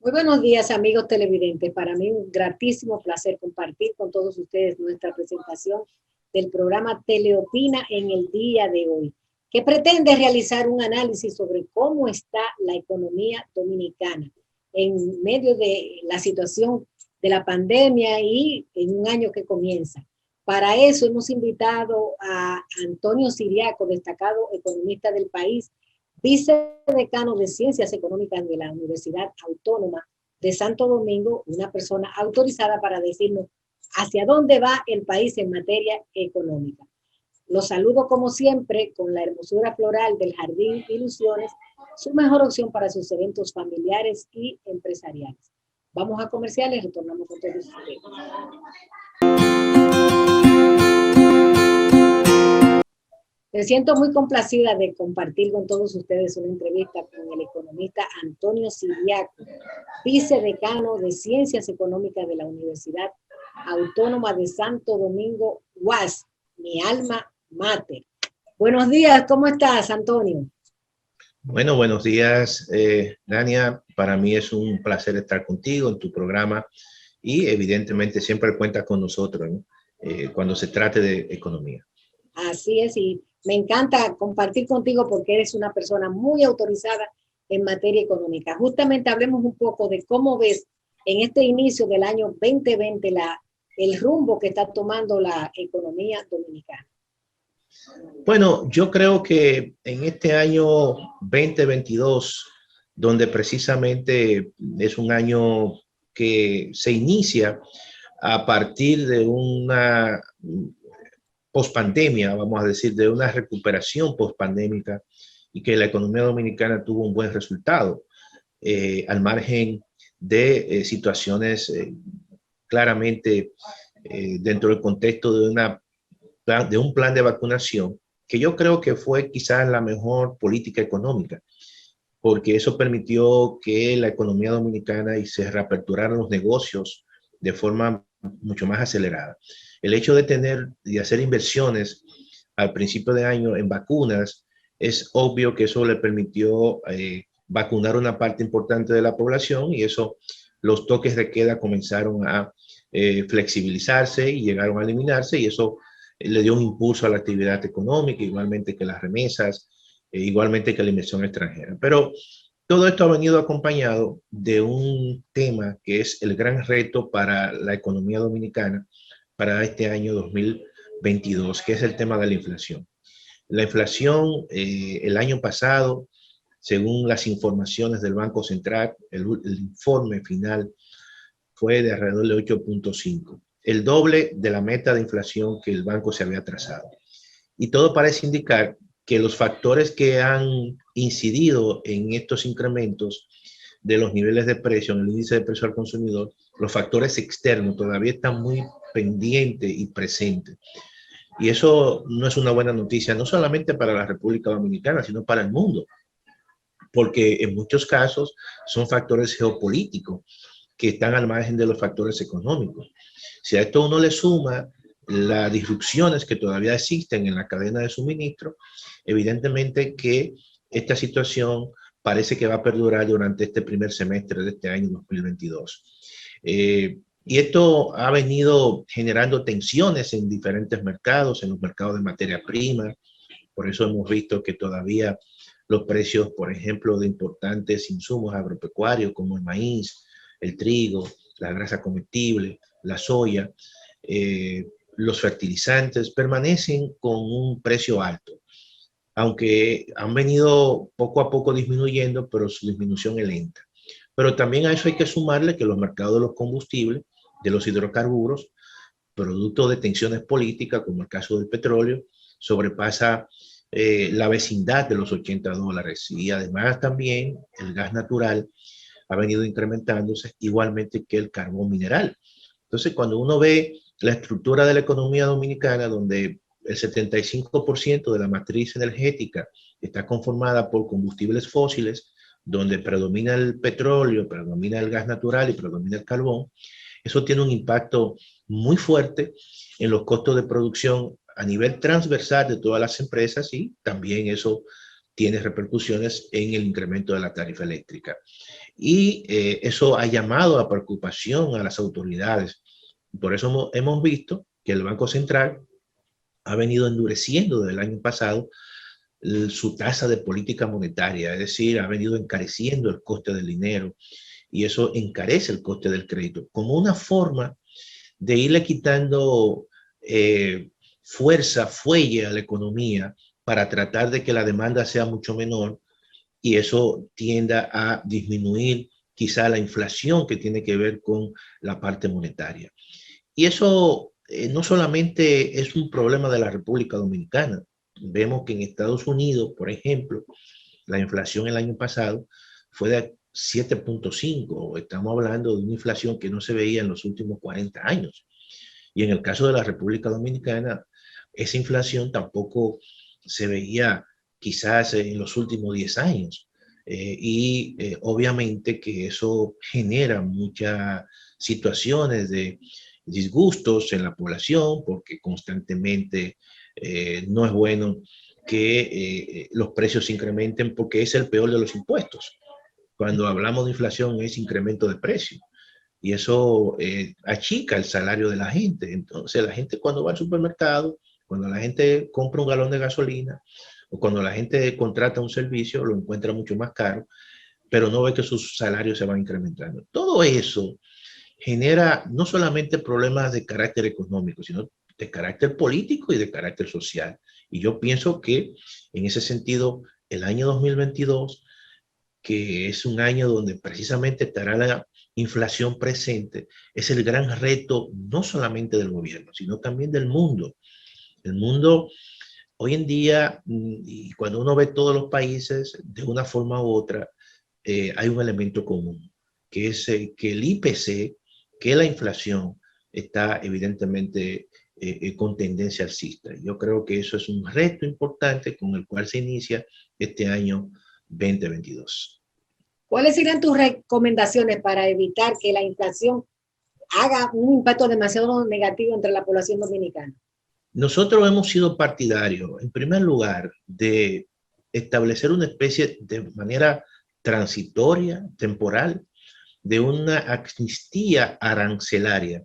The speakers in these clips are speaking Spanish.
Muy buenos días, amigos televidentes. Para mí un gratísimo placer compartir con todos ustedes nuestra presentación del programa Teleopina en el día de hoy, que pretende realizar un análisis sobre cómo está la economía dominicana en medio de la situación de la pandemia y en un año que comienza. Para eso hemos invitado a Antonio Siriaco, destacado economista del país, vicedecano de Ciencias Económicas de la Universidad Autónoma de Santo Domingo, una persona autorizada para decirnos hacia dónde va el país en materia económica. Los saludo como siempre con la hermosura floral del Jardín Ilusiones, su mejor opción para sus eventos familiares y empresariales. Vamos a comerciales, retornamos con todos ustedes. Me siento muy complacida de compartir con todos ustedes una entrevista con el economista Antonio Siriaco, vicedecano de Ciencias Económicas de la Universidad Autónoma de Santo Domingo, UAS, mi alma mater. Buenos días, ¿cómo estás, Antonio? Bueno, buenos días, Dania. Para mí es un placer estar contigo en tu programa y evidentemente siempre cuentas con nosotros, ¿no? Cuando se trate de economía. Así es, y me encanta compartir contigo porque eres una persona muy autorizada en materia económica. Justamente hablemos un poco de cómo ves en este inicio del año 2020 el rumbo que está tomando la economía dominicana. Bueno, yo creo que en este año 2022, donde precisamente es un año que se inicia a partir de una pospandemia, vamos a decir, de una recuperación pospandémica y que la economía dominicana tuvo un buen resultado, al margen de situaciones claramente dentro del contexto de un plan de vacunación, que yo creo que fue quizás la mejor política económica, porque eso permitió que la economía dominicana y se reaperturaran los negocios de forma mucho más acelerada. El hecho de tener y hacer inversiones al principio de año en vacunas, es obvio que eso le permitió vacunar una parte importante de la población y eso, los toques de queda comenzaron a flexibilizarse y llegaron a eliminarse y eso le dio un impulso a la actividad económica, igualmente que las remesas, igualmente que la inversión extranjera. Pero todo esto ha venido acompañado de un tema que es el gran reto para la economía dominicana para este año 2022, que es el tema de la inflación. La inflación el año pasado, según las informaciones del Banco Central, el informe final fue de alrededor de 8.5, el doble de la meta de inflación que el banco se había trazado. Y todo parece indicar que los factores que han incidido en estos incrementos de los niveles de precio, en el índice de precio al consumidor, los factores externos todavía están muy pendientes y presentes. Y eso no es una buena noticia, no solamente para la República Dominicana, sino para el mundo, porque en muchos casos son factores geopolíticos que están al margen de los factores económicos. Si a esto uno le suma las disrupciones que todavía existen en la cadena de suministro, evidentemente que esta situación parece que va a perdurar durante este primer semestre de este año 2022. Y esto ha venido generando tensiones en diferentes mercados, en los mercados de materia prima. Por eso hemos visto que todavía los precios, por ejemplo, de importantes insumos agropecuarios como el maíz, el trigo, la grasa comestible, la soya, los fertilizantes permanecen con un precio alto, aunque han venido poco a poco disminuyendo, pero su disminución es lenta. Pero también a eso hay que sumarle que los mercados de los combustibles, de los hidrocarburos, producto de tensiones políticas, como el caso del petróleo, sobrepasa la vecindad de los $80. Y además también el gas natural ha venido incrementándose igualmente que el carbón mineral. Entonces, cuando uno ve la estructura de la economía dominicana, donde el 75% de la matriz energética está conformada por combustibles fósiles, donde predomina el petróleo, predomina el gas natural y predomina el carbón, eso tiene un impacto muy fuerte en los costos de producción a nivel transversal de todas las empresas y también eso tiene repercusiones en el incremento de la tarifa eléctrica. Y eso ha llamado a preocupación a las autoridades. Por eso hemos visto que el Banco Central ha venido endureciendo desde el año pasado su tasa de política monetaria, es decir, ha venido encareciendo el coste del dinero y eso encarece el coste del crédito como una forma de irle quitando fuerza, fuelle a la economía para tratar de que la demanda sea mucho menor y eso tienda a disminuir quizá la inflación que tiene que ver con la parte monetaria. Y eso no solamente es un problema de la República Dominicana. Vemos que en Estados Unidos, por ejemplo, la inflación el año pasado fue de 7.5. Estamos hablando de una inflación que no se veía en los últimos 40 años. Y en el caso de la República Dominicana, esa inflación tampoco se veía quizás en los últimos 10 años. Obviamente que eso genera muchas situaciones de disgustos en la población porque constantemente no es bueno que los precios se incrementen porque es el peor de los impuestos. Cuando hablamos de inflación es incremento de precio y eso achica el salario de la gente. Entonces la gente cuando va al supermercado, cuando la gente compra un galón de gasolina o cuando la gente contrata un servicio, lo encuentra mucho más caro, pero no ve que sus salarios se van incrementando. Todo eso genera no solamente problemas de carácter económico, sino de carácter político y de carácter social. Y yo pienso que en ese sentido, el año 2022, que es un año donde precisamente estará la inflación presente, es el gran reto no solamente del gobierno, sino también del mundo. El mundo hoy en día, y cuando uno ve todos los países, de una forma u otra, hay un elemento común, que es que el IPC, que la inflación, está evidentemente con tendencia alcista. Yo creo que eso es un reto importante con el cual se inicia este año 2022. ¿Cuáles serían tus recomendaciones para evitar que la inflación haga un impacto demasiado negativo entre la población dominicana? Nosotros hemos sido partidarios, en primer lugar, de establecer una especie de manera transitoria, temporal, de una amnistía arancelaria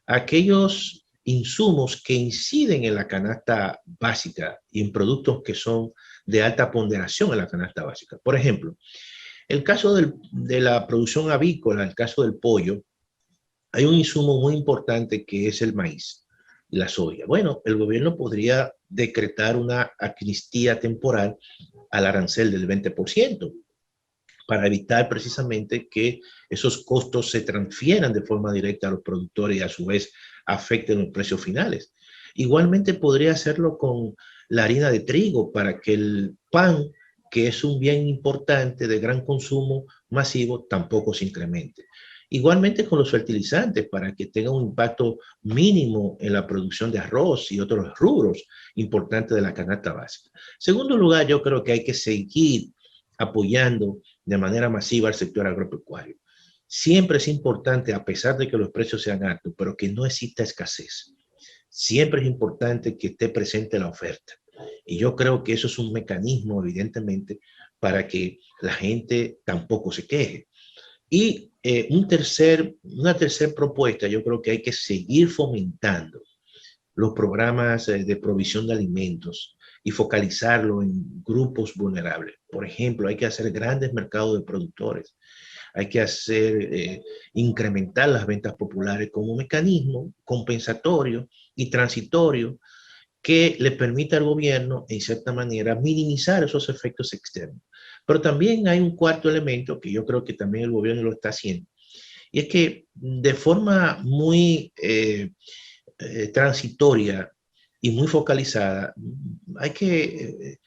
a aquellos insumos que inciden en la canasta básica y en productos que son de alta ponderación en la canasta básica. Por ejemplo, el caso de la producción avícola, el caso del pollo, hay un insumo muy importante que es el maíz y la soya. Bueno, el gobierno podría decretar una amnistía temporal al arancel del 20% para evitar precisamente que esos costos se transfieran de forma directa a los productores y a su vez afecten los precios finales. Igualmente podría hacerlo con la harina de trigo para que el pan, que es un bien importante de gran consumo masivo, tampoco se incremente. Igualmente con los fertilizantes para que tenga un impacto mínimo en la producción de arroz y otros rubros importantes de la canasta básica. En segundo lugar, yo creo que hay que seguir apoyando de manera masiva al sector agropecuario. Siempre es importante, a pesar de que los precios sean altos, pero que no exista escasez. Siempre es importante que esté presente la oferta. Y yo creo que eso es un mecanismo, evidentemente, para que la gente tampoco se queje. Y una tercera propuesta, yo creo que hay que seguir fomentando los programas de provisión de alimentos y focalizarlo en grupos vulnerables. Por ejemplo, hay que hacer grandes mercados de productores, hay que incrementar las ventas populares como mecanismo compensatorio y transitorio que le permita al gobierno, en cierta manera, minimizar esos efectos externos. Pero también hay un cuarto elemento que yo creo que también el gobierno lo está haciendo, y es que de forma muy transitoria y muy focalizada, hay que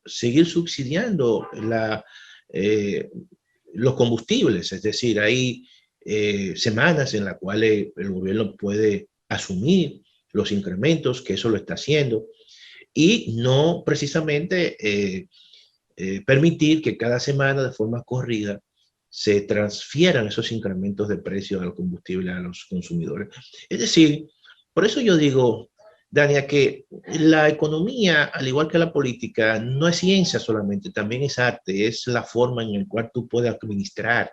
seguir subsidiando los combustibles, es decir, hay semanas en las cuales el gobierno puede asumir los incrementos, que eso lo está haciendo, y no precisamente permitir que cada semana de forma corrida se transfieran esos incrementos de precios al combustible a los consumidores. Es decir, por eso yo digo, Dania, que la economía, al igual que la política, no es ciencia solamente, también es arte, es la forma en la cual tú puedes administrar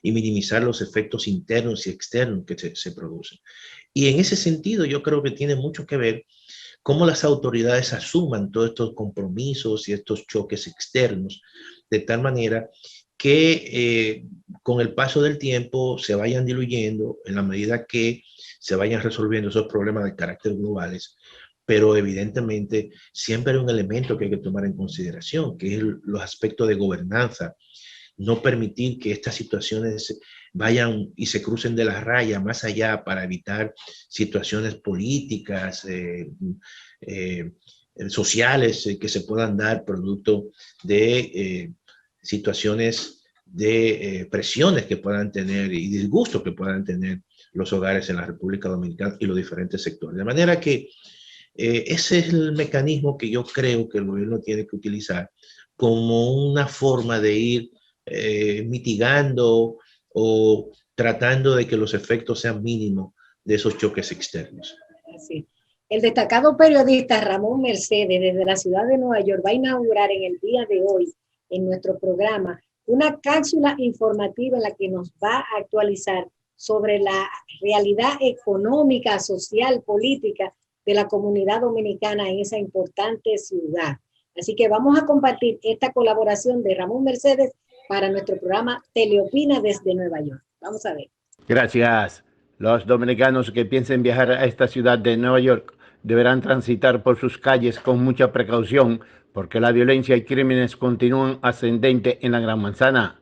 y minimizar los efectos internos y externos que se producen. Y en ese sentido yo creo que tiene mucho que ver cómo las autoridades asuman todos estos compromisos y estos choques externos, de tal manera que con el paso del tiempo se vayan diluyendo en la medida que se vayan resolviendo esos problemas de carácter globales, pero evidentemente siempre hay un elemento que hay que tomar en consideración, que es los aspectos de gobernanza, no permitir que estas situaciones vayan y se crucen de la raya más allá para evitar situaciones políticas, eh, sociales que se puedan dar producto de situaciones de presiones que puedan tener y disgustos que puedan tener los hogares en la República Dominicana y los diferentes sectores. De manera que ese es el mecanismo que yo creo que el gobierno tiene que utilizar como una forma de ir mitigando o tratando de que los efectos sean mínimos de esos choques externos. Así. El destacado periodista Ramón Mercedes, desde la ciudad de Nueva York, va a inaugurar en el día de hoy, en nuestro programa, una cápsula informativa en la que nos va a actualizar sobre la realidad económica, social, política de la comunidad dominicana en esa importante ciudad. Así que vamos a compartir esta colaboración de Ramón Mercedes para nuestro programa Teleopina desde Nueva York. Vamos a ver. Gracias. Los dominicanos que piensen viajar a esta ciudad de Nueva York deberán transitar por sus calles con mucha precaución porque la violencia y crímenes continúan ascendente en la Gran Manzana.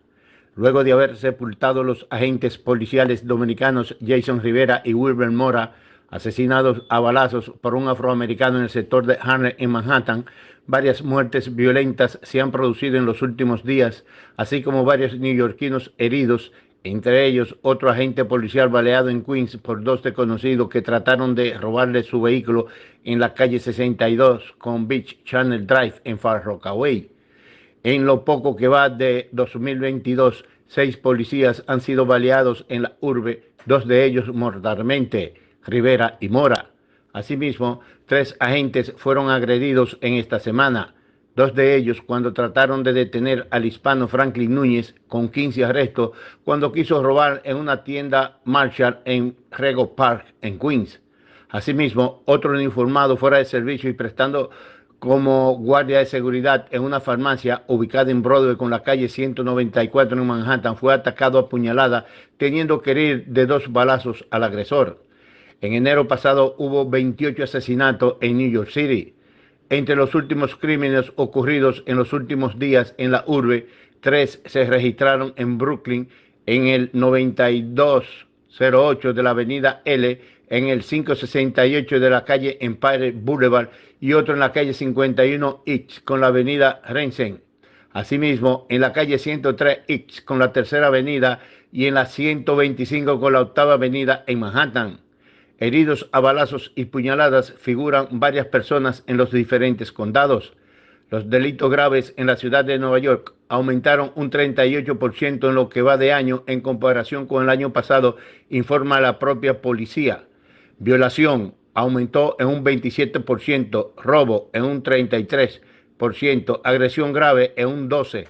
Luego de haber sepultado los agentes policiales dominicanos Jason Rivera y Wilber Mora, asesinados a balazos por un afroamericano en el sector de Harlem en Manhattan, varias muertes violentas se han producido en los últimos días, así como varios neoyorquinos heridos, entre ellos otro agente policial baleado en Queens por dos desconocidos que trataron de robarle su vehículo en la calle 62 con Beach Channel Drive en Far Rockaway. En lo poco que va de 2022, 6 policías han sido baleados en la urbe, 2 de ellos mortalmente, Rivera y Mora. Asimismo, 3 agentes fueron agredidos en esta semana, 2 de ellos cuando trataron de detener al hispano Franklin Núñez con 15 arrestos cuando quiso robar en una tienda Marshall en Rego Park en Queens. Asimismo, otro uniformado fuera de servicio y prestando como guardia de seguridad en una farmacia ubicada en Broadway con la calle 194 en Manhattan fue atacado a puñalada, teniendo que herir de 2 balazos al agresor. En enero pasado hubo 28 asesinatos en New York City. Entre los últimos crímenes ocurridos en los últimos días en la urbe, 3 se registraron en Brooklyn, en el 9208 de la avenida L, en el 568 de la calle Empire Boulevard y otro en la calle 51X con la avenida Rensen. Asimismo, en la calle 103X con la tercera avenida y en la 125 con la octava avenida en Manhattan. Heridos a balazos y puñaladas figuran varias personas en los diferentes condados. Los delitos graves en la ciudad de Nueva York aumentaron un 38% en lo que va de año en comparación con el año pasado, informa la propia policía. Violación aumentó en un 27%, robo en un 33%, agresión grave en un 12%,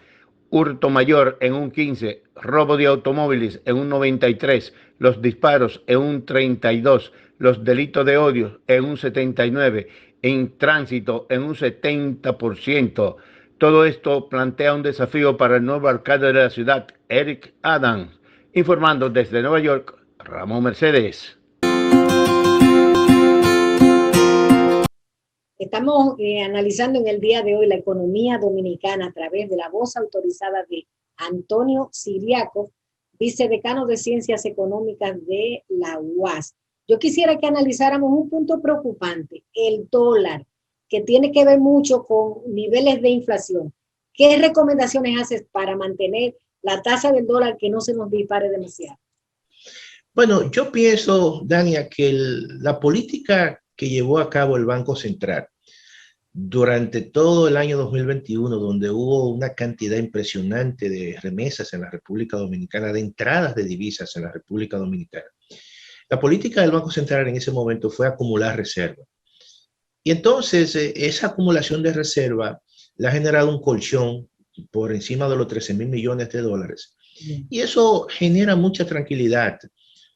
hurto mayor en un 15%, robo de automóviles en un 93%, los disparos en un 32%, los delitos de odio en un 79%, en tránsito en un 70%. Todo esto plantea un desafío para el nuevo alcalde de la ciudad, Eric Adams. Informando desde Nueva York, Ramón Mercedes. Estamos analizando en el día de hoy la economía dominicana a través de la voz autorizada de Antonio Siriaco, vicedecano de Ciencias Económicas de la UAS. Yo quisiera que analizáramos un punto preocupante, el dólar, que tiene que ver mucho con niveles de inflación. ¿Qué recomendaciones haces para mantener la tasa del dólar que no se nos dispare demasiado? Bueno, yo pienso, Dania, que la política que llevó a cabo el Banco Central durante todo el año 2021, donde hubo una cantidad impresionante de remesas en la República Dominicana, de entradas de divisas en la República Dominicana, la política del Banco Central en ese momento fue acumular reservas. Y entonces esa acumulación de reserva le ha generado un colchón por encima de los 13.000 millones de dólares. Y eso genera mucha tranquilidad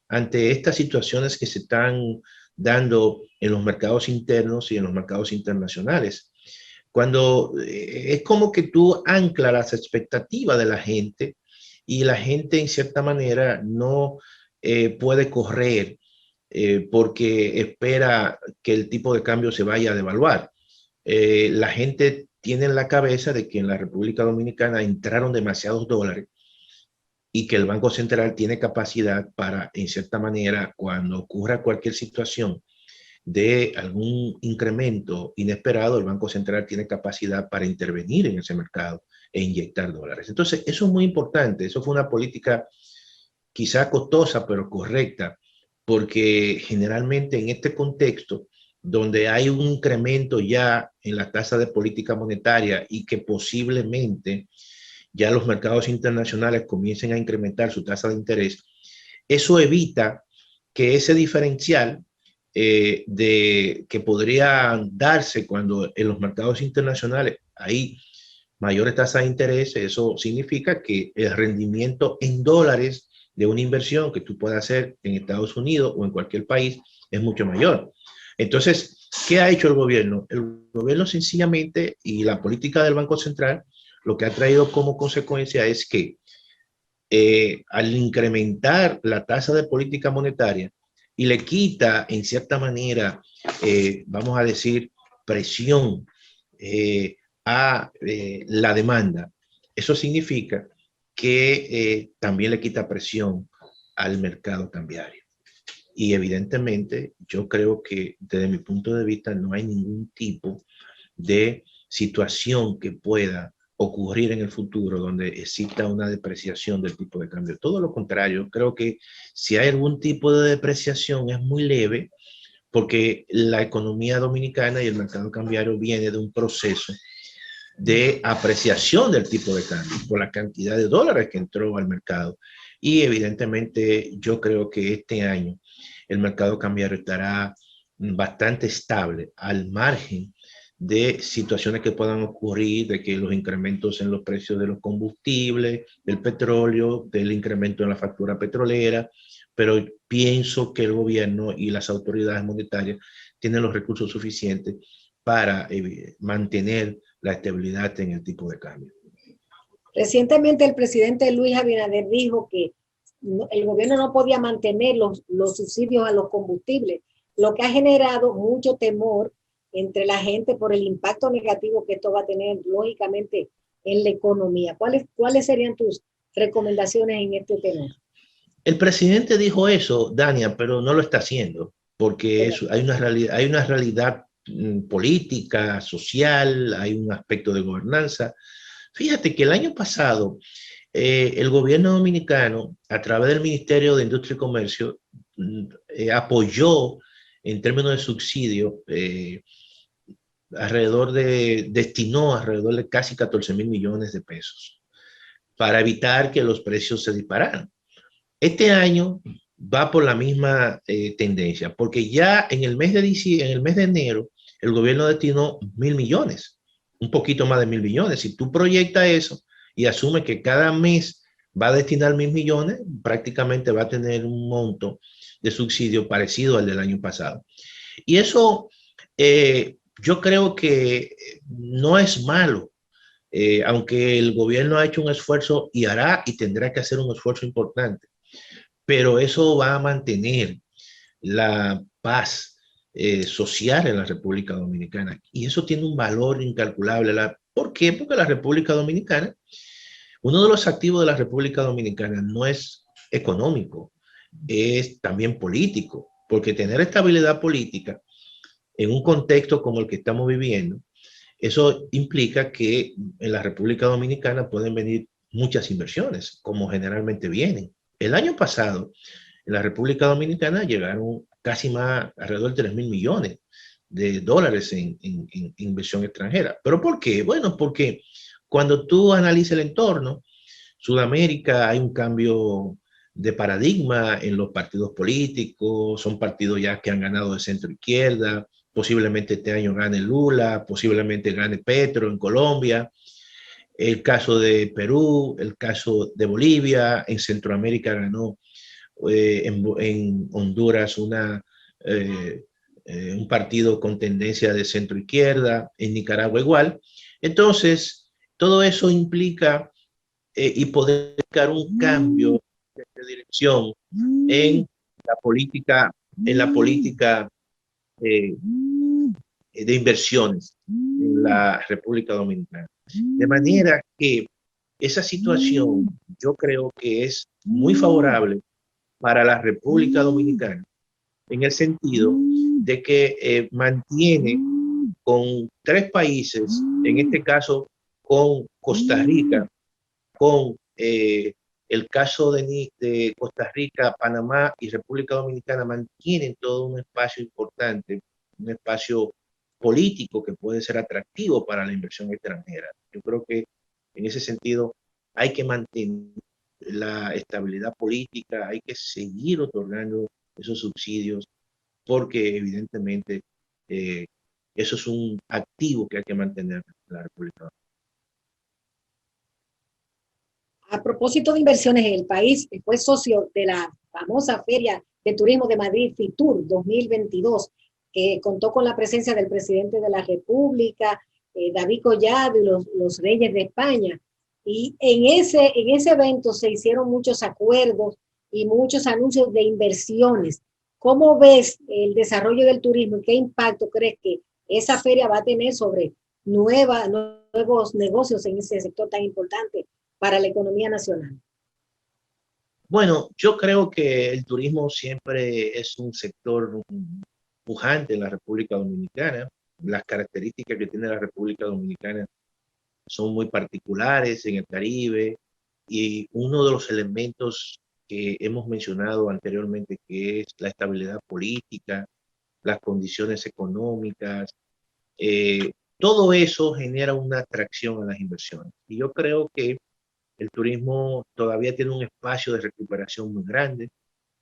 ante estas situaciones que se están dando en los mercados internos y en los mercados internacionales. Cuando es como que tú anclas las expectativas de la gente y la gente en cierta manera no puede correr porque espera que el tipo de cambio se vaya a devaluar. La gente tiene en la cabeza de que en la República Dominicana entraron demasiados dólares y que el Banco Central tiene capacidad para, en cierta manera, cuando ocurra cualquier situación de algún incremento inesperado, el Banco Central tiene capacidad para intervenir en ese mercado e inyectar dólares. Entonces, eso es muy importante. Eso fue una política quizá costosa, pero correcta, porque generalmente en este contexto, donde hay un incremento ya en la tasa de política monetaria y que posiblemente ya los mercados internacionales comiencen a incrementar su tasa de interés, eso evita que ese diferencial que podría darse cuando en los mercados internacionales hay mayores tasas de interés, eso significa que el rendimiento en dólares de una inversión que tú puedas hacer en Estados Unidos o en cualquier país es mucho mayor. Entonces, ¿qué ha hecho el gobierno? El gobierno sencillamente, y la política del Banco Central, lo que ha traído como consecuencia es que al incrementar la tasa de política monetaria y le quita en cierta manera, vamos a decir, presión a la demanda, eso significa que también le quita presión al mercado cambiario. Y evidentemente yo creo que desde mi punto de vista no hay ningún tipo de situación que pueda ocurrir en el futuro donde exista una depreciación del tipo de cambio. Todo lo contrario, creo que si hay algún tipo de depreciación es muy leve porque la economía dominicana y el mercado cambiario viene de un proceso de apreciación del tipo de cambio por la cantidad de dólares que entró al mercado. Y evidentemente yo creo que este año el mercado cambiario estará bastante estable al margen de situaciones que puedan ocurrir, de que los incrementos en los precios de los combustibles, del petróleo, del incremento en la factura petrolera, pero pienso que el gobierno y las autoridades monetarias tienen los recursos suficientes para mantener la estabilidad en el tipo de cambio. Recientemente el presidente Luis Abinader dijo que el gobierno no podía mantener los subsidios a los combustibles, lo que ha generado mucho temor entre la gente por el impacto negativo que esto va a tener, lógicamente, en la economía. ¿Cuáles serían tus recomendaciones en este tema? El presidente dijo eso, Dania, pero no lo está haciendo, porque hay una realidad política, social, hay un aspecto de gobernanza. Fíjate que el año pasado el gobierno dominicano, a través del Ministerio de Industria y Comercio, apoyó en términos de subsidio, destinó alrededor de casi 14.000 millones de pesos para evitar que los precios se dispararan. Este año va por la misma tendencia, porque ya en el mes de enero, el gobierno destinó 1.000 millones, un poquito más de 1.000 millones. Si tú proyectas eso y asumes que cada mes va a destinar 1.000 millones, prácticamente va a tener un monto de subsidio parecido al del año pasado. Y eso yo creo que no es malo, aunque el gobierno ha hecho un esfuerzo y hará y tendrá que hacer un esfuerzo importante, pero eso va a mantener la paz social en la República Dominicana. Y eso tiene un valor incalculable. ¿Por qué? Porque la República Dominicana, uno de los activos de la República Dominicana no es económico, es también político, porque tener estabilidad política en un contexto como el que estamos viviendo, eso implica que en la República Dominicana pueden venir muchas inversiones, como generalmente vienen. El año pasado, en la República Dominicana llegaron casi más, alrededor de 3.000 millones de dólares en inversión extranjera. ¿Pero por qué? Bueno, porque cuando tú analizas el entorno, Sudamérica hay un cambio de paradigma en los partidos políticos, son partidos ya que han ganado de centro izquierda, posiblemente este año gane Lula, posiblemente gane Petro en Colombia, el caso de Perú, el caso de Bolivia, en Centroamérica ganó en Honduras un partido con tendencia de centro izquierda, en Nicaragua igual. Entonces, todo eso implica y poder buscar un cambio de dirección en la política eh, de inversiones en la República Dominicana. De manera que esa situación yo creo que es muy favorable para la República Dominicana en el sentido de que mantiene con tres países, en este caso con Costa Rica, con el caso de Costa Rica, Panamá y República Dominicana, mantienen todo un espacio importante, un espacio político que puede ser atractivo para la inversión extranjera. Yo creo que en ese sentido hay que mantener la estabilidad política, hay que seguir otorgando esos subsidios, porque evidentemente eso es un activo que hay que mantener en la República Dominicana. A propósito de inversiones en el país, fue socio de la famosa Feria de Turismo de Madrid, FITUR 2022, que contó con la presencia del presidente de la República, David Collado y los reyes de España. Y en ese evento se hicieron muchos acuerdos y muchos anuncios de inversiones. ¿Cómo ves el desarrollo del turismo y qué impacto crees que esa feria va a tener sobre nuevos negocios en ese sector tan importante para la economía nacional? Bueno, yo creo que el turismo siempre es un sector pujante en la República Dominicana. Las características que tiene la República Dominicana son muy particulares en el Caribe, y uno de los elementos que hemos mencionado anteriormente, que es la estabilidad política, las condiciones económicas, todo eso genera una atracción a las inversiones. Y yo creo que el turismo todavía tiene un espacio de recuperación muy grande.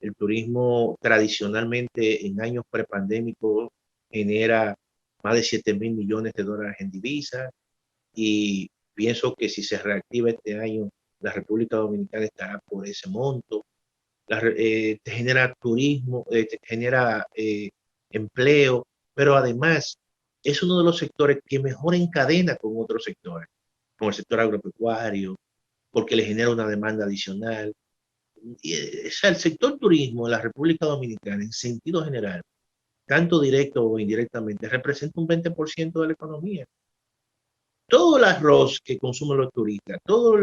El turismo tradicionalmente en años prepandémicos genera más de 7.000 millones de dólares en divisas, y pienso que si se reactiva este año, la República Dominicana estará por ese monto. Te genera turismo, te genera empleo, pero además es uno de los sectores que mejor encadena con otros sectores, como el sector agropecuario, porque le genera una demanda adicional. O sea, el sector turismo en la República Dominicana, en sentido general, tanto directo o indirectamente, representa un 20% de la economía. Todo el arroz que consumen los turistas, todos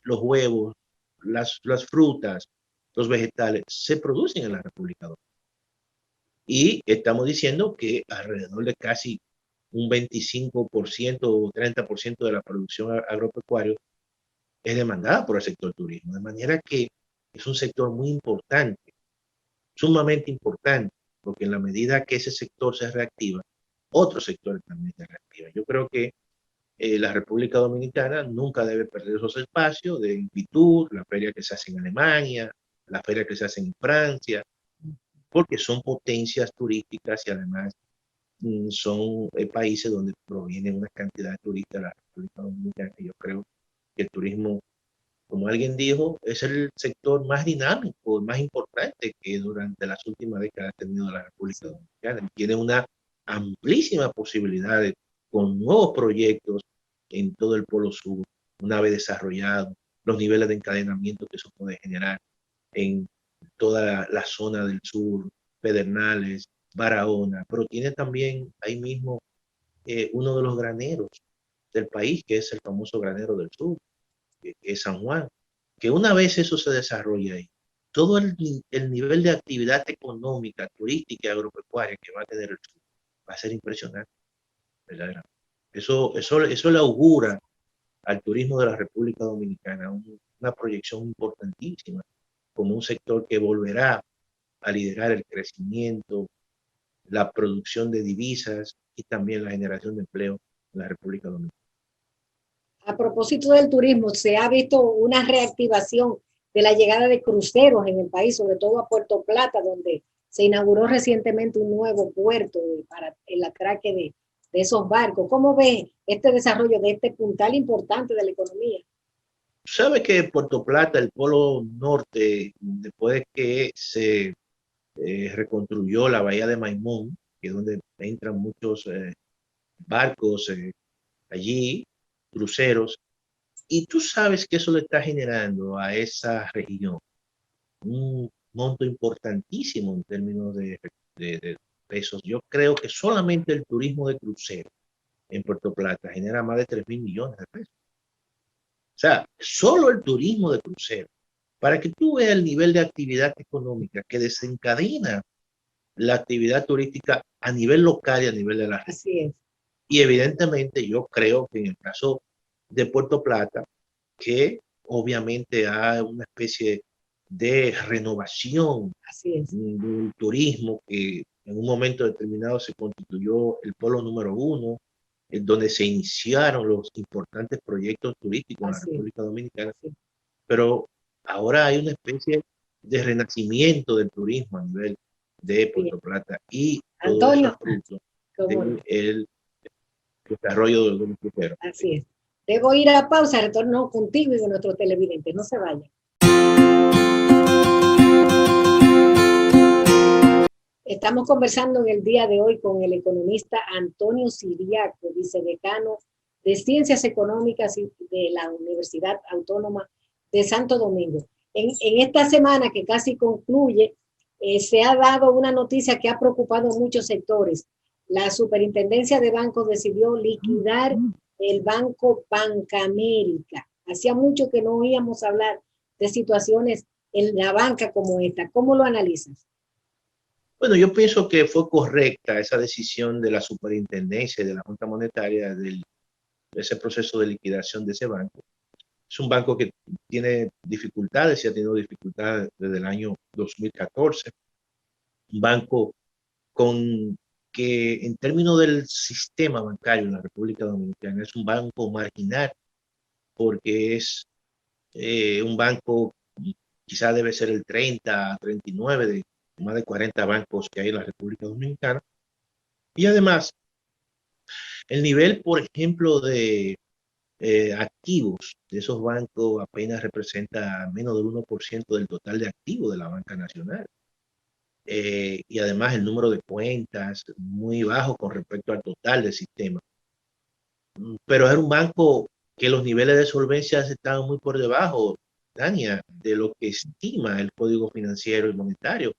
los huevos, las frutas, los vegetales, se producen en la República Dominicana. Y estamos diciendo que alrededor de casi un 25% o 30% de la producción agropecuaria es demandada por el sector turismo. De manera que es un sector muy importante, sumamente importante, porque en la medida que ese sector se reactiva, otros sectores también se reactivan. Yo creo que la República Dominicana nunca debe perder esos espacios de Fitur, la feria que se hace en Alemania, la feria que se hace en Francia, porque son potencias turísticas y además son países donde provienen una cantidad de turistas de la República Dominicana. Y yo creo que el turismo, como alguien dijo, es el sector más dinámico, más importante que durante las últimas décadas ha tenido la República Dominicana. Tiene una amplísima posibilidad con nuevos proyectos en todo el Polo Sur, una vez desarrollado, los niveles de encadenamiento que eso puede generar en toda la zona del sur, Pedernales, Barahona, pero tiene también ahí mismo uno de los graneros del país, que es el famoso granero del sur, que es San Juan, que una vez eso se desarrolla ahí, todo el nivel de actividad económica, turística y agropecuaria que va a tener el sur va a ser impresionante, verdaderamente. Eso le augura al turismo de la República Dominicana una proyección importantísima como un sector que volverá a liderar el crecimiento, la producción de divisas y también la generación de empleo en la República Dominicana. A propósito del turismo, se ha visto una reactivación de la llegada de cruceros en el país, sobre todo a Puerto Plata, donde se inauguró recientemente un nuevo puerto para el atraque de esos barcos. ¿Cómo ve este desarrollo de este puntal importante de la economía? Sabe que Puerto Plata, el polo norte, después de que se reconstruyó la bahía de Maimón, que es donde entran muchos barcos allí, cruceros, y tú sabes que eso le está generando a esa región un monto importantísimo en términos de pesos. Yo creo que solamente el turismo de crucero en Puerto Plata genera más de 3.000 millones de pesos. O sea, solo el turismo de crucero. Para que tú veas el nivel de actividad económica que desencadena la actividad turística a nivel local y a nivel de la región. Así es. Y evidentemente yo creo que en el caso de Puerto Plata, que obviamente hay una especie de renovación del turismo que en un momento determinado se constituyó el polo número 1, en donde se iniciaron los importantes proyectos turísticos en la República Dominicana, pero ahora hay una especie de renacimiento del turismo a nivel de Puerto Plata y todo eso es fruto del desarrollo del crucero. Así es. Debo ir a pausa, retorno contigo y con nuestro televidente. No se vayan. Estamos conversando en el día de hoy con el economista Antonio Siriaco, vicedecano de Ciencias Económicas de la Universidad Autónoma de Santo Domingo. En esta semana que casi concluye, se ha dado una noticia que ha preocupado a muchos sectores. La Superintendencia de Bancos decidió liquidar el Banco Bancamérica. Hacía mucho que no oíamos hablar de situaciones en la banca como esta. ¿Cómo lo analizas? Bueno, yo pienso que fue correcta esa decisión de la superintendencia y de la Junta Monetaria de ese proceso de liquidación de ese banco. Es un banco que tiene dificultades y ha tenido dificultades desde el año 2014. Un banco con que en términos del sistema bancario en la República Dominicana es un banco marginal porque es un banco, quizá debe ser el 30, 39 de más de 40 bancos que hay en la República Dominicana. Y además, el nivel, por ejemplo, de activos de esos bancos apenas representa menos del 1% del total de activos de la banca nacional. Y además el número de cuentas muy bajo con respecto al total del sistema. Pero era un banco que los niveles de solvencia estaban muy por debajo, Tania, de lo que estima el Código Financiero y Monetario,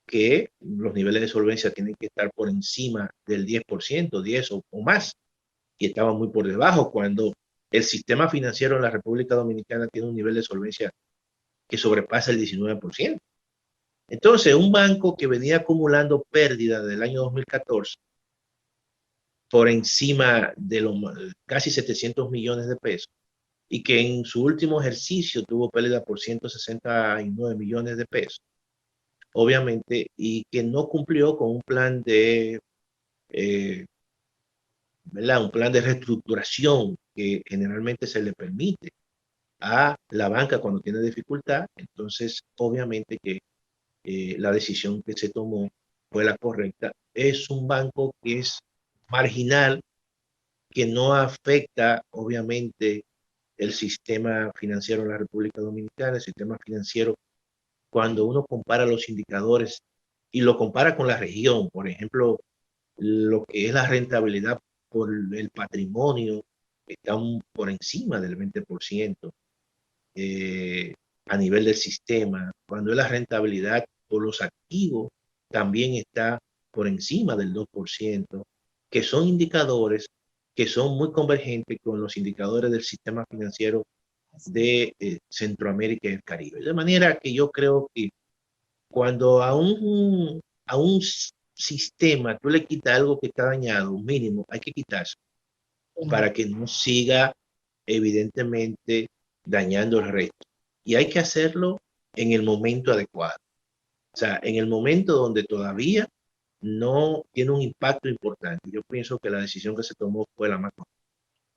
que los niveles de solvencia tienen que estar por encima del 10%, 10 o más, y estaban muy por debajo cuando el sistema financiero en la República Dominicana tiene un nivel de solvencia que sobrepasa el 19%. Entonces, un banco que venía acumulando pérdidas del año 2014 por encima de los casi 700 millones de pesos y que en su último ejercicio tuvo pérdida por 169 millones de pesos, obviamente, y que no cumplió con un plan de, un plan de reestructuración que generalmente se le permite a la banca cuando tiene dificultad. Entonces, obviamente que la decisión que se tomó fue la correcta. Es un banco que es marginal, que no afecta, obviamente, el sistema financiero en la República Dominicana, el sistema financiero, cuando uno compara los indicadores y lo compara con la región, por ejemplo, lo que es la rentabilidad por el patrimonio, está por encima del 20% a nivel del sistema, cuando es la rentabilidad por los activos, también está por encima del 2%, que son indicadores que son muy convergentes con los indicadores del sistema financiero de Centroamérica y el Caribe. De manera que yo creo que cuando a un sistema tú le quitas algo que está dañado, un mínimo, hay que quitarse para que no siga evidentemente dañando el resto. Y hay que hacerlo en el momento adecuado. O sea, en el momento donde todavía no tiene un impacto importante. Yo pienso que la decisión que se tomó fue la más correcta.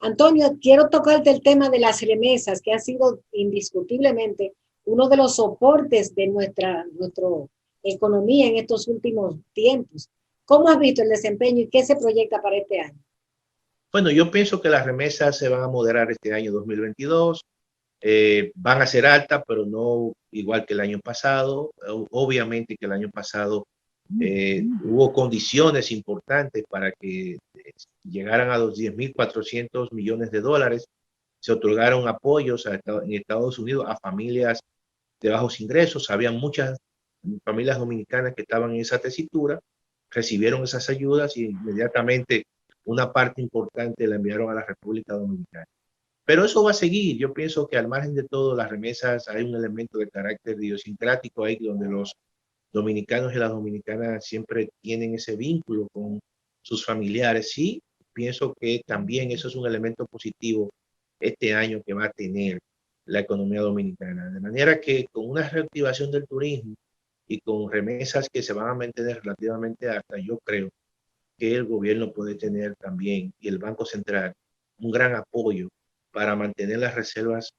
Antonio, quiero tocarte el tema de las remesas, que ha sido indiscutiblemente uno de los soportes de nuestro economía en estos últimos tiempos. ¿Cómo has visto el desempeño y qué se proyecta para este año? Bueno, yo pienso que las remesas se van a moderar este año 2022. Van a ser altas, pero no igual que el año pasado. Obviamente que el año pasado hubo condiciones importantes para que llegaran a los 10.400 millones de dólares. Se otorgaron apoyos en Estados Unidos a familias de bajos ingresos. Había muchas familias dominicanas que estaban en esa tesitura, recibieron esas ayudas y inmediatamente una parte importante la enviaron a la República Dominicana. Pero eso va a seguir. Yo pienso que al margen de todo, las remesas, hay un elemento de carácter idiosincrático ahí donde los dominicanos y las dominicanas siempre tienen ese vínculo con sus familiares. Sí, pienso que también eso es un elemento positivo este año que va a tener la economía dominicana. De manera que con una reactivación del turismo y con remesas que se van a mantener relativamente altas, yo creo que el gobierno puede tener también y el Banco Central un gran apoyo para mantener las reservas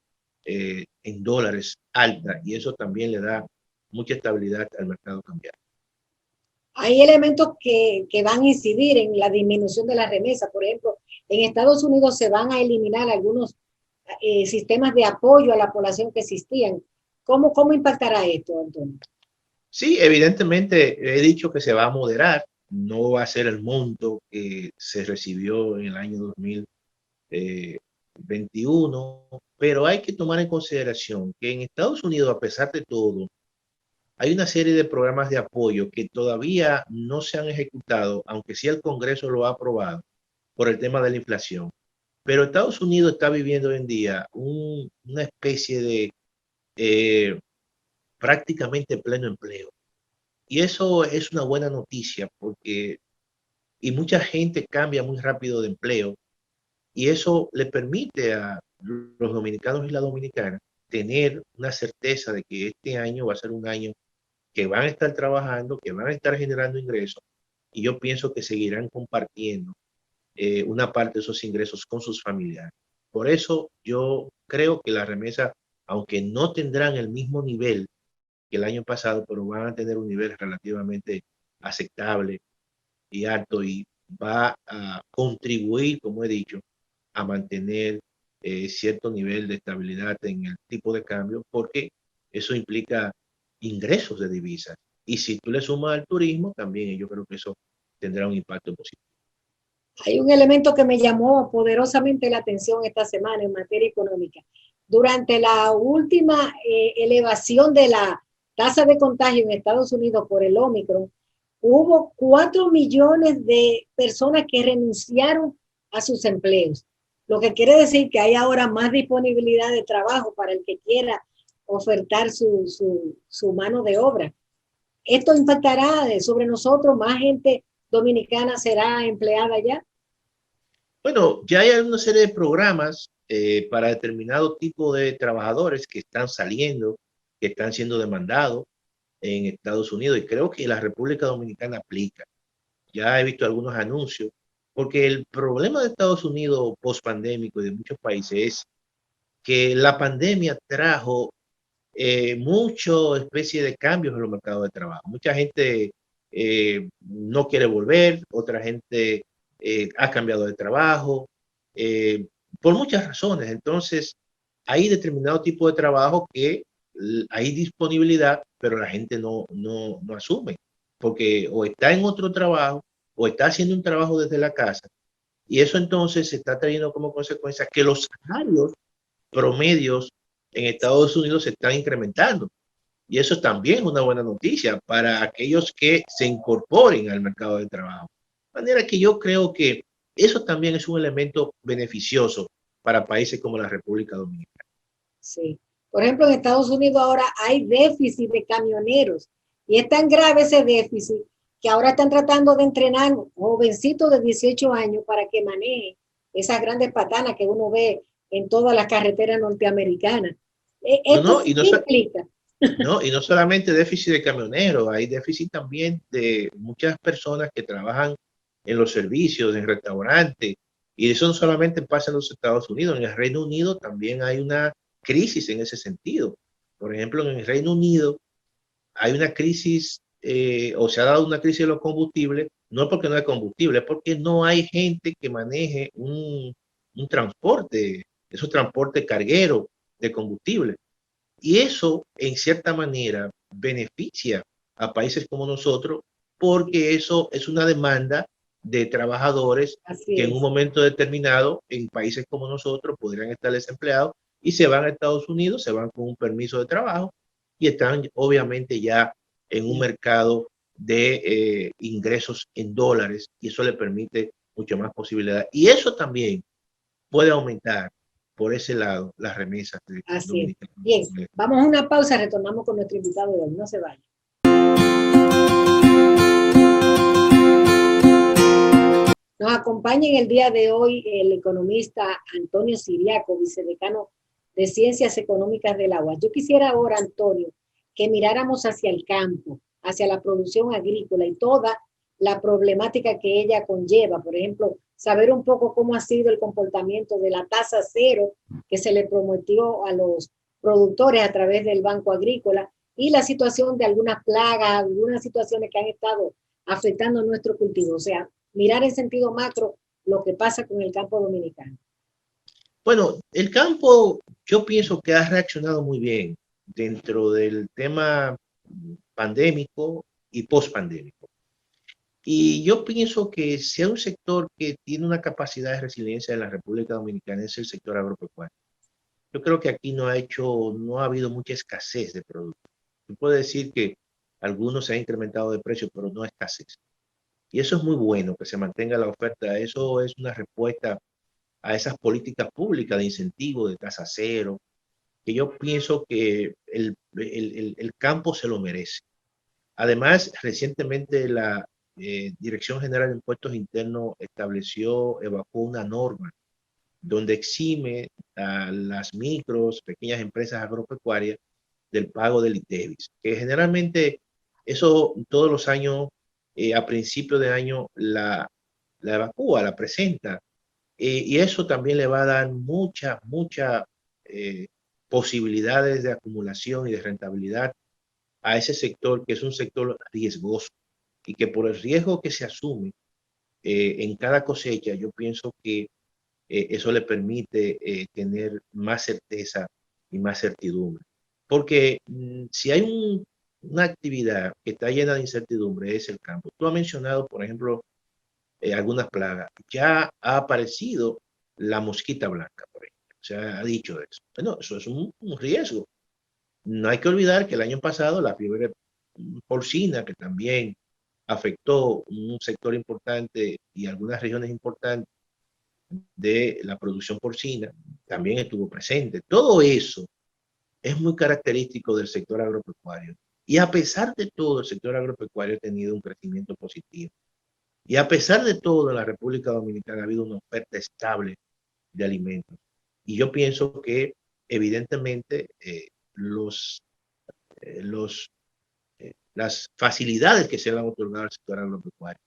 en dólares altas y eso también le da mucha estabilidad al mercado cambiario. Hay elementos que van a incidir en la disminución de la remesa. Por ejemplo, en Estados Unidos se van a eliminar algunos sistemas de apoyo a la población que existían. ¿Cómo impactará esto, Antonio? Sí, evidentemente he dicho que se va a moderar, no va a ser el monto que se recibió en el año 2021, pero hay que tomar en consideración que en Estados Unidos, a pesar de todo, hay una serie de programas de apoyo que todavía no se han ejecutado, aunque sí el Congreso lo ha aprobado por el tema de la inflación. Pero Estados Unidos está viviendo hoy en día una especie de eh, prácticamente pleno empleo. Y eso es una buena noticia porque y mucha gente cambia muy rápido de empleo y eso le permite a los dominicanos y las dominicanas tener una certeza de que este año va a ser un año que van a estar trabajando, que van a estar generando ingresos y yo pienso que seguirán compartiendo una parte de esos ingresos con sus familiares. Por eso yo creo que las remesas, aunque no tendrán el mismo nivel que el año pasado, pero van a tener un nivel relativamente aceptable y alto y va a contribuir, como he dicho, a mantener cierto nivel de estabilidad en el tipo de cambio, porque eso implica ingresos de divisas. Y si tú le sumas al turismo, también yo creo que eso tendrá un impacto positivo. Hay un elemento que me llamó poderosamente la atención esta semana en materia económica. Durante la última elevación de la tasa de contagio en Estados Unidos por el Omicron, hubo 4 millones de personas que renunciaron a sus empleos, lo que quiere decir que hay ahora más disponibilidad de trabajo para el que quiera ofertar su mano de obra. Esto impactará sobre nosotros, más gente dominicana será empleada ya. Bueno, ya hay una serie de programas para determinado tipo de trabajadores que están saliendo, que están siendo demandados en Estados Unidos y creo que la República Dominicana aplica. Ya he visto algunos anuncios, porque el problema de Estados Unidos post-pandémico y de muchos países es que la pandemia trajo mucho especie de cambios en los mercados de trabajo. Mucha gente no quiere volver, otra gente ha cambiado de trabajo, eh, por muchas razones. Entonces, hay determinado tipo de trabajo que hay disponibilidad, pero la gente no asume, porque o está en otro trabajo o está haciendo un trabajo desde la casa. Y eso entonces se está trayendo como consecuencia que los salarios promedios en Estados Unidos se están incrementando. Y eso también es una buena noticia para aquellos que se incorporen al mercado de trabajo. De manera que yo creo que eso también es un elemento beneficioso para países como la República Dominicana. Sí. Por ejemplo, en Estados Unidos ahora hay déficit de camioneros y es tan grave ese déficit que ahora están tratando de entrenar jovencitos de 18 años para que manejen esas grandes patanas que uno ve en todas las carreteras norteamericanas. No, Esto no, y sí implica. no, y no solamente déficit de camioneros, hay déficit también de muchas personas que trabajan en los servicios, en restaurantes, y eso no solamente pasa en los Estados Unidos, en el Reino Unido también hay una crisis en ese sentido. Por ejemplo, en el Reino Unido hay una crisis o se ha dado una crisis de los combustibles, no es porque no hay combustible, es porque no hay gente que maneje un transporte, esos transportes cargueros de combustible. Y eso, en cierta manera, beneficia a países como nosotros, porque eso es una demanda de trabajadores que en un momento determinado, en países como nosotros, podrían estar desempleados y se van a Estados Unidos, se van con un permiso de trabajo y están obviamente ya en un mercado de ingresos en dólares, y eso le permite mucho más posibilidad. Y eso también puede aumentar por ese lado las remesas dominicanas. Bien, vamos a una pausa, retornamos con nuestro invitado de hoy, no se vaya. Nos acompaña en el día de hoy el economista Antonio Siriaco, vicedecano de Ciencias Económicas del Agua. Yo quisiera ahora, Antonio, que miráramos hacia el campo, hacia la producción agrícola y toda la problemática que ella conlleva. Por ejemplo, saber un poco cómo ha sido el comportamiento de la tasa cero que se le prometió a los productores a través del Banco Agrícola y la situación de algunas plagas, algunas situaciones que han estado afectando nuestro cultivo. O sea, mirar en sentido macro lo que pasa con el campo dominicano. Bueno, el campo yo pienso que ha reaccionado muy bien dentro del tema pandémico y pospandémico. Y yo pienso que si hay un sector que tiene una capacidad de resiliencia en la República Dominicana es el sector agropecuario. Yo creo que aquí no ha habido mucha escasez de productos. Se puede decir que algunos se han incrementado de precio, pero no escasez. Y eso es muy bueno, que se mantenga la oferta. Eso es una respuesta a esas políticas públicas de incentivo, de tasa cero, que yo pienso que el campo se lo merece. Además, recientemente la Dirección General de Impuestos Internos evacuó una norma donde exime a las micros, pequeñas empresas agropecuarias del pago del ITEVIS, que generalmente eso todos los años, a principio de año, la evacúa, la presenta, y eso también le va a dar muchas posibilidades de acumulación y de rentabilidad a ese sector, que es un sector riesgoso y que por el riesgo que se asume en cada cosecha, yo pienso que eso le permite tener más certeza y más certidumbre. Porque si hay una actividad que está llena de incertidumbre, es el campo. Tú has mencionado, por ejemplo, algunas plagas. Ya ha aparecido la mosquita blanca, por ejemplo. Se ha dicho eso. Bueno, eso es un riesgo. No hay que olvidar que el año pasado la fiebre porcina, que también afectó un sector importante y algunas regiones importantes de la producción porcina, también estuvo presente. Todo eso es muy característico del sector agropecuario. Y a pesar de todo, el sector agropecuario ha tenido un crecimiento positivo. Y a pesar de todo, en la República Dominicana ha habido una oferta estable de alimentos. Y yo pienso que evidentemente las facilidades que se le han otorgado al sector agropecuario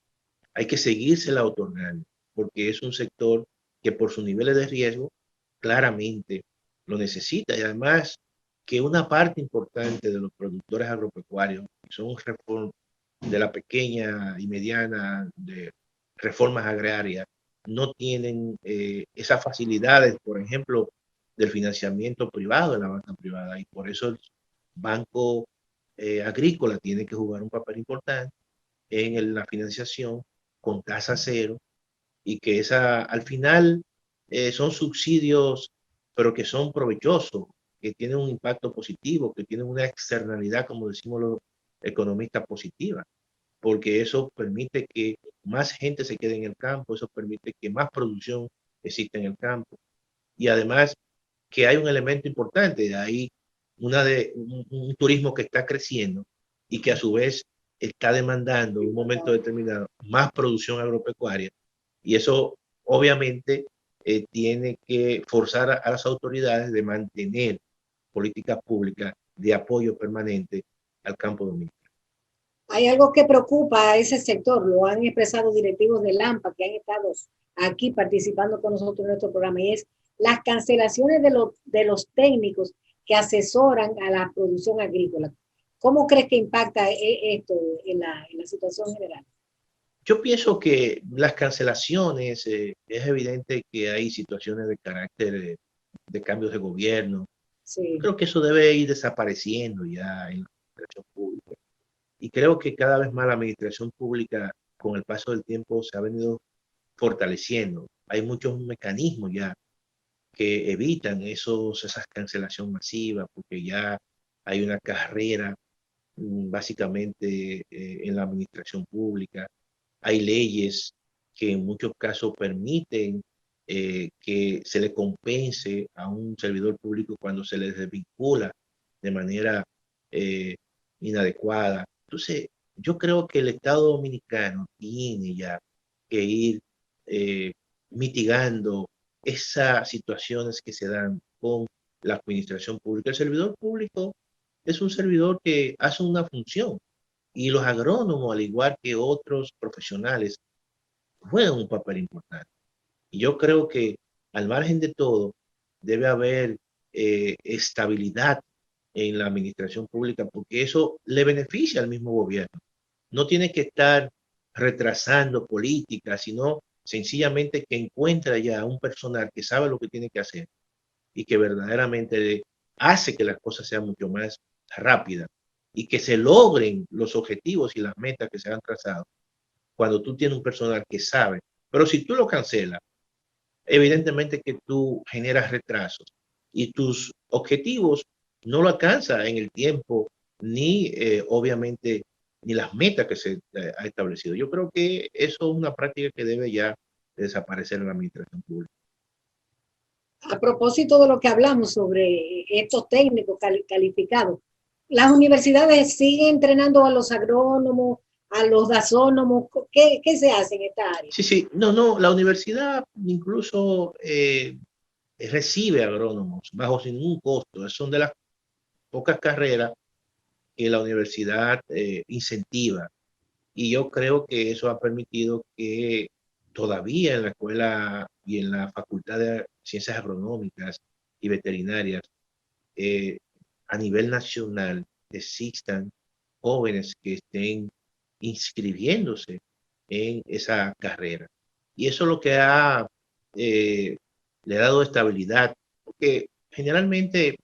hay que seguírsela otorgando, porque es un sector que por sus niveles de riesgo claramente lo necesita. Y además que una parte importante de los productores agropecuarios, que son de la pequeña y mediana, de reformas agrarias, no tienen esas facilidades, por ejemplo, del financiamiento privado en la banca privada, y por eso el banco agrícola tiene que jugar un papel importante en la financiación con tasa cero, y que al final son subsidios, pero que son provechosos, que tienen un impacto positivo, que tienen una externalidad, como decimos los economistas, positiva, porque eso permite que más gente se quede en el campo, eso permite que más producción exista en el campo, y además que hay un elemento importante, hay un turismo que está creciendo y que a su vez está demandando en un momento determinado más producción agropecuaria, y eso obviamente tiene que forzar a las autoridades de mantener políticas públicas de apoyo permanente al campo dominicano. Hay algo que preocupa a ese sector, lo han expresado directivos de LAMPA que han estado aquí participando con nosotros en nuestro programa, y es las cancelaciones de los técnicos que asesoran a la producción agrícola. ¿Cómo crees que impacta esto en la situación general? Yo pienso que las cancelaciones, es evidente que hay situaciones de carácter de cambios de gobierno. Sí, Creo que eso debe ir desapareciendo ya en la administración pública. Y creo que cada vez más la administración pública, con el paso del tiempo, se ha venido fortaleciendo. Hay muchos mecanismos ya que evitan esas cancelaciones masivas, porque ya hay una carrera básicamente en la administración pública. Hay leyes que en muchos casos permiten que se le compense a un servidor público cuando se le desvincula de manera eh, inadecuada. Entonces, yo creo que el Estado Dominicano tiene ya que ir eh, mitigando esas situaciones que se dan con la administración pública. El servidor público es un servidor que hace una función y los agrónomos, al igual que otros profesionales, juegan un papel importante. Y yo creo que al margen de todo, debe haber estabilidad en la administración pública porque eso le beneficia al mismo gobierno. No tiene que estar retrasando políticas, sino sencillamente que encuentra ya un personal que sabe lo que tiene que hacer y que verdaderamente hace que las cosas sean mucho más rápidas y que se logren los objetivos y las metas que se han trazado cuando tú tienes un personal que sabe. Pero si tú lo cancelas, evidentemente que tú generas retrasos y tus objetivos no lo alcanzas en el tiempo ni obviamente ni las metas que se ha establecido. Yo creo que eso es una práctica que debe ya desaparecer en la administración pública. A propósito de lo que hablamos sobre estos técnicos calificados, las universidades siguen entrenando a los agrónomos, a los dasónomos. ¿Qué se hace en esta área? Sí, sí, no, la universidad incluso recibe agrónomos bajo sin ningún costo. Son de las pocas carreras que la universidad incentiva. Y yo creo que eso ha permitido que todavía en la escuela y en la Facultad de Ciencias Agronómicas y Veterinarias, eh, a nivel nacional, existan jóvenes que estén inscribiéndose en esa carrera. Y eso es lo que le ha dado estabilidad, porque generalmente,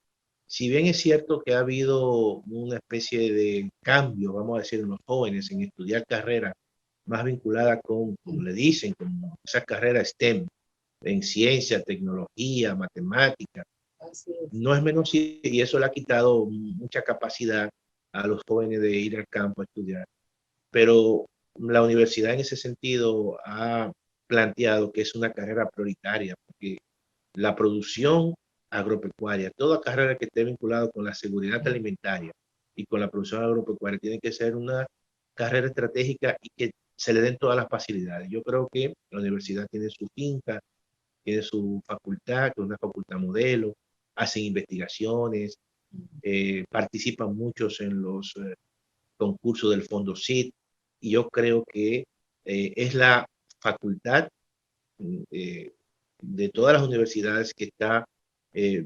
si bien es cierto que ha habido una especie de cambio, vamos a decir, en los jóvenes en estudiar carreras más vinculadas con, como le dicen, como esas carreras STEM, en ciencia, tecnología, matemática, Así es. no es menos, y eso le ha quitado mucha capacidad a los jóvenes de ir al campo a estudiar. Pero la universidad en ese sentido ha planteado que es una carrera prioritaria, porque la producción agropecuaria, toda carrera que esté vinculada con la seguridad alimentaria y con la producción agropecuaria tiene que ser una carrera estratégica y que se le den todas las facilidades. Yo creo que la universidad tiene su finca, tiene su facultad, que es una facultad modelo, hacen investigaciones, participan muchos en los concursos del Fondo CID, y yo creo que es la facultad eh, de todas las universidades que está eh,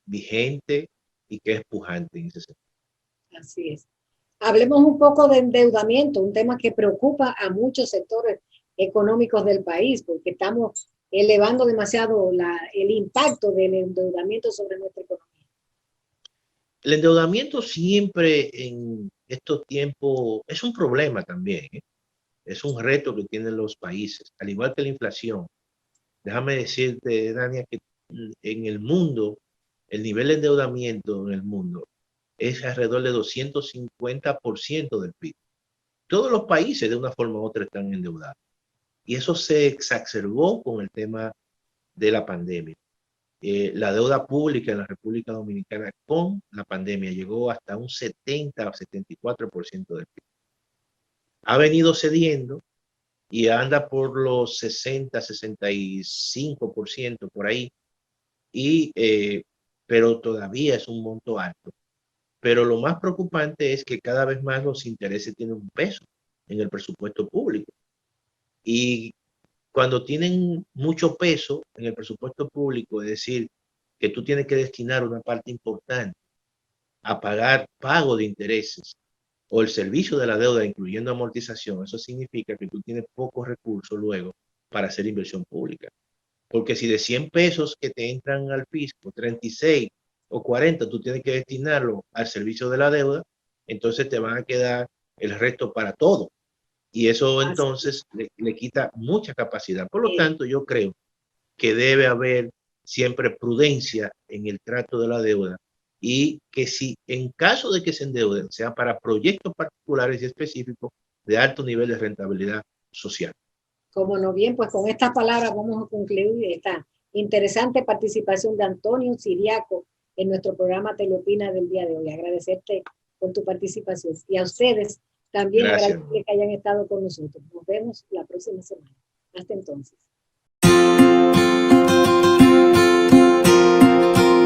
vigente y que es pujante en ese sentido. Así es. Hablemos un poco de endeudamiento, un tema que preocupa a muchos sectores económicos del país, porque estamos elevando demasiado el impacto del endeudamiento sobre nuestra economía. El endeudamiento siempre en estos tiempos es un problema también, ¿eh? Es un reto que tienen los países, al igual que la inflación. Déjame decirte, Dania, que en el mundo, el nivel de endeudamiento en el mundo es alrededor de 250% del PIB. Todos los países de una forma u otra están endeudados. Y eso se exacerbó con el tema de la pandemia. La deuda pública en la República Dominicana con la pandemia llegó hasta un 70 o 74% del PIB. Ha venido cediendo y anda por los 60, 65% por ahí, pero todavía es un monto alto. Pero lo más preocupante es que cada vez más los intereses tienen un peso en el presupuesto público. Y cuando tienen mucho peso en el presupuesto público, es decir, que tú tienes que destinar una parte importante a pagar pago de intereses o el servicio de la deuda, incluyendo amortización, eso significa que tú tienes pocos recursos luego para hacer inversión pública. Porque si de 100 pesos que te entran al fisco, 36 o 40, tú tienes que destinarlo al servicio de la deuda, entonces te van a quedar el resto para todo. Y eso entonces le quita mucha capacidad. Por lo tanto, yo creo que debe haber siempre prudencia en el trato de la deuda y que si en caso de que se endeuden, sea para proyectos particulares y específicos de alto nivel de rentabilidad social. Como no, bien, pues con estas palabras vamos a concluir esta interesante participación de Antonio Siriaco en nuestro programa Teleopina del día de hoy. Agradecerte por tu participación y a ustedes también agradecerles que hayan estado con nosotros. Nos vemos la próxima semana. Hasta entonces.